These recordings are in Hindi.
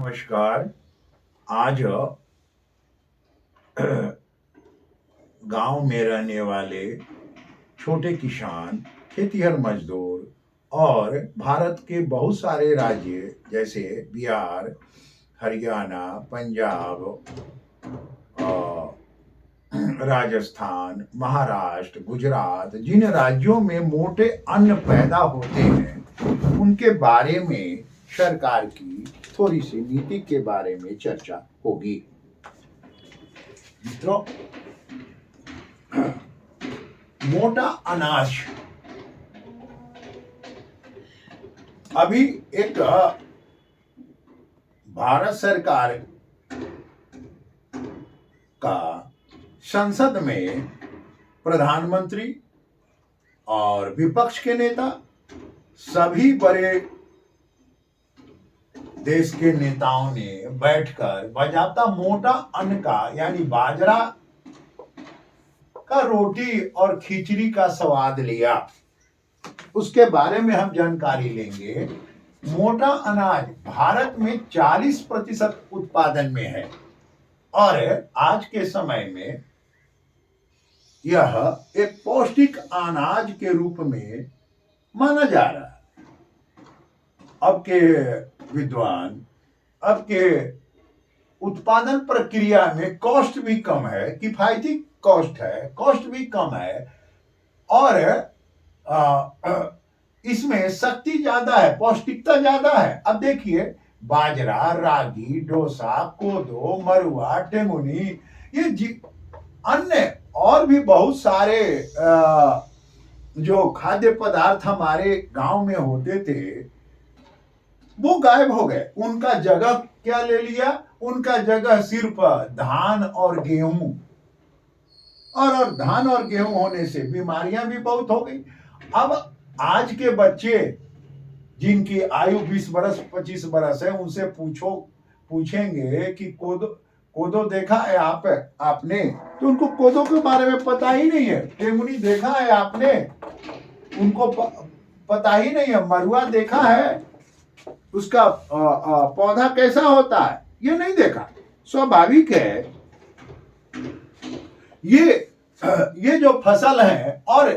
नमस्कार। आज गांव में रहने वाले छोटे किसान, खेतीहर मजदूर और भारत के बहुत सारे राज्य जैसे बिहार, हरियाणा, पंजाब, राजस्थान, महाराष्ट्र, गुजरात, जिन राज्यों में मोटे अन्न पैदा होते हैं उनके बारे में सरकार की थोड़ी सी नीति के बारे में चर्चा होगी। मित्रों, मोटा अनाज अभी एक भारत सरकार का संसद में प्रधानमंत्री और विपक्ष के नेता सभी बड़े देश के नेताओं ने बैठकर बाजाबता मोटा अन्न का यानी बाजरा का रोटी और खिचड़ी का स्वाद लिया। उसके बारे में हम जानकारी लेंगे। मोटा अनाज भारत में 40% उत्पादन में है और आज के समय में यह एक पौष्टिक अनाज के रूप में माना जा रहा है। अब के विद्वान, अब के उत्पादन प्रक्रिया में कॉस्ट भी कम है, किफायती कॉस्ट है, कॉस्ट भी कम है और इसमें शक्ति ज्यादा है, पौष्टिकता ज्यादा है। अब देखिए, बाजरा, रागी, डोसा, कोदो, मरुआ, टेंगुनी, ये अन्य और भी बहुत सारे जो खाद्य पदार्थ हमारे गांव में होते थे वो गायब हो गए। उनका जगह क्या ले लिया? उनका जगह सिर्फ धान और गेहूं, और धान और गेहूं होने से बीमारियां भी बहुत हो गई। अब आज के बच्चे जिनकी आयु 20 बरस 25 बरस है, उनसे पूछेंगे कि कोदो देखा है आपने, तो उनको कोदो के बारे में पता ही नहीं है। टेंगुनी देखा है आपने, उनको पता ही नहीं है। मरुआ देखा है, उसका पौधा कैसा होता है, ये नहीं देखा। स्वाभाविक है, ये जो फसल है और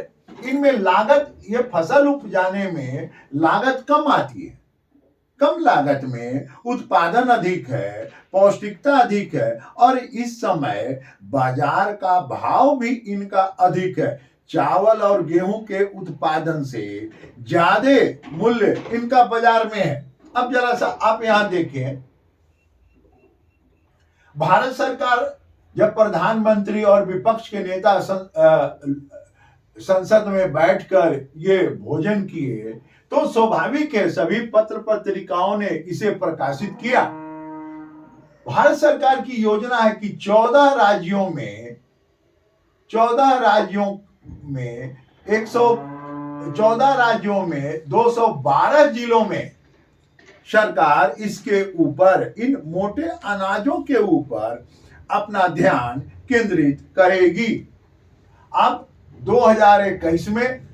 इनमें लागत, ये फसल उपजाने में लागत कम आती है। कम लागत में उत्पादन अधिक है, पौष्टिकता अधिक है और इस समय बाजार का भाव भी इनका अधिक है। चावल और गेहूं के उत्पादन से ज्यादा मूल्य इनका बाजार में है। अब जरा सा आप यहां देखें, भारत सरकार जब प्रधानमंत्री और विपक्ष के नेता संसद में बैठकर ये भोजन किए तो स्वाभाविक है सभी पत्र पत्रिकाओं ने इसे प्रकाशित किया। भारत सरकार की योजना है कि 14 राज्यों में 212 जिलों में सरकार इसके ऊपर, इन मोटे अनाजों के ऊपर अपना ध्यान केंद्रित करेगी। अब 2021 में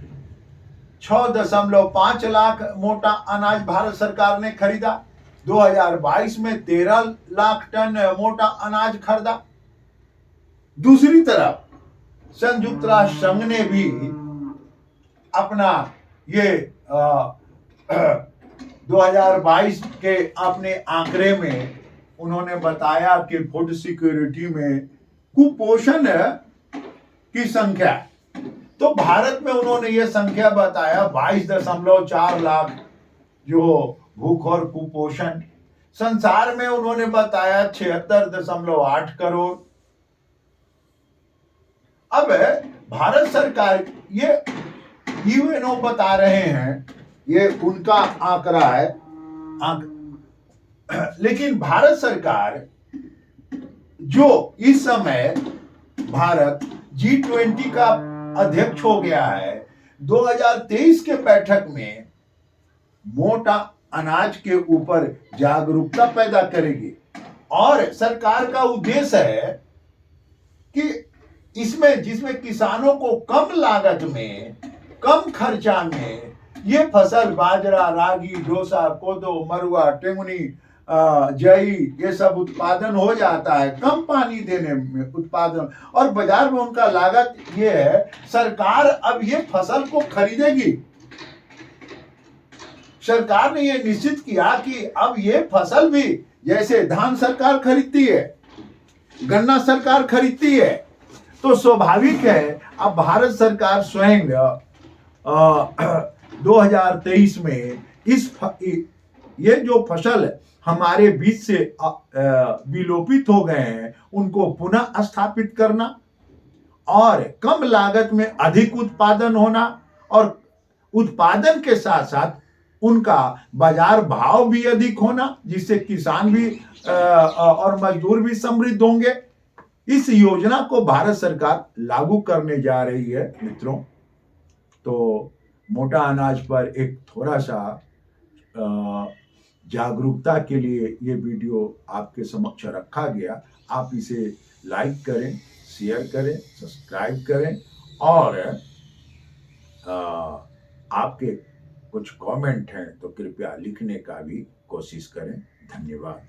6.5 लाख मोटा अनाज भारत सरकार ने खरीदा। 2022 में 13 लाख टन मोटा अनाज खरीदा। दूसरी तरफ संयुक्त राष्ट्र संघ ने भी अपना ये 2022 के अपने आंकड़े में उन्होंने बताया कि फूड सिक्योरिटी में कुपोषण की संख्या, तो भारत में उन्होंने ये संख्या बताया 22.4 लाख जो भूख और कुपोषण। संसार में उन्होंने बताया 76.8 करोड़। अब भारत सरकार, ये यूएनओ बता रहे हैं, ये उनका आंकड़ा है, लेकिन भारत सरकार जो इस समय भारत G20 का अध्यक्ष हो गया है, 2023 के बैठक में मोटा अनाज के ऊपर जागरूकता पैदा करेगी और सरकार का उद्देश्य है कि इसमें, जिसमें किसानों को कम लागत में, कम खर्चा में ये फसल बाजरा, रागी, डोसा, कोदो, मरुआ, टेंगुनी जई, ये सब उत्पादन हो जाता है कम पानी देने में उत्पादन, और बाजार में उनका लागत ये है, सरकार अब ये फसल को खरीदेगी। सरकार ने ये निश्चित किया कि अब ये फसल भी, जैसे धान सरकार खरीदती है, गन्ना सरकार खरीदती है, तो स्वाभाविक है अब भारत सरकार स्वयं 2023 में ये जो फसल हमारे बीच से विलोपित हो गए हैं उनको पुनः स्थापित करना, और कम लागत में अधिक उत्पादन होना, और उत्पादन के साथ साथ उनका बाजार भाव भी अधिक होना, जिससे किसान भी और मजदूर भी समृद्ध होंगे। इस योजना को भारत सरकार लागू करने जा रही है मित्रों। तो मोटा अनाज पर एक थोड़ा सा जागरूकता के लिए ये वीडियो आपके समक्ष रखा गया। आप इसे लाइक करें, शेयर करें, सब्सक्राइब करें, और आपके कुछ कमेंट हैं तो कृपया लिखने का भी कोशिश करें। धन्यवाद।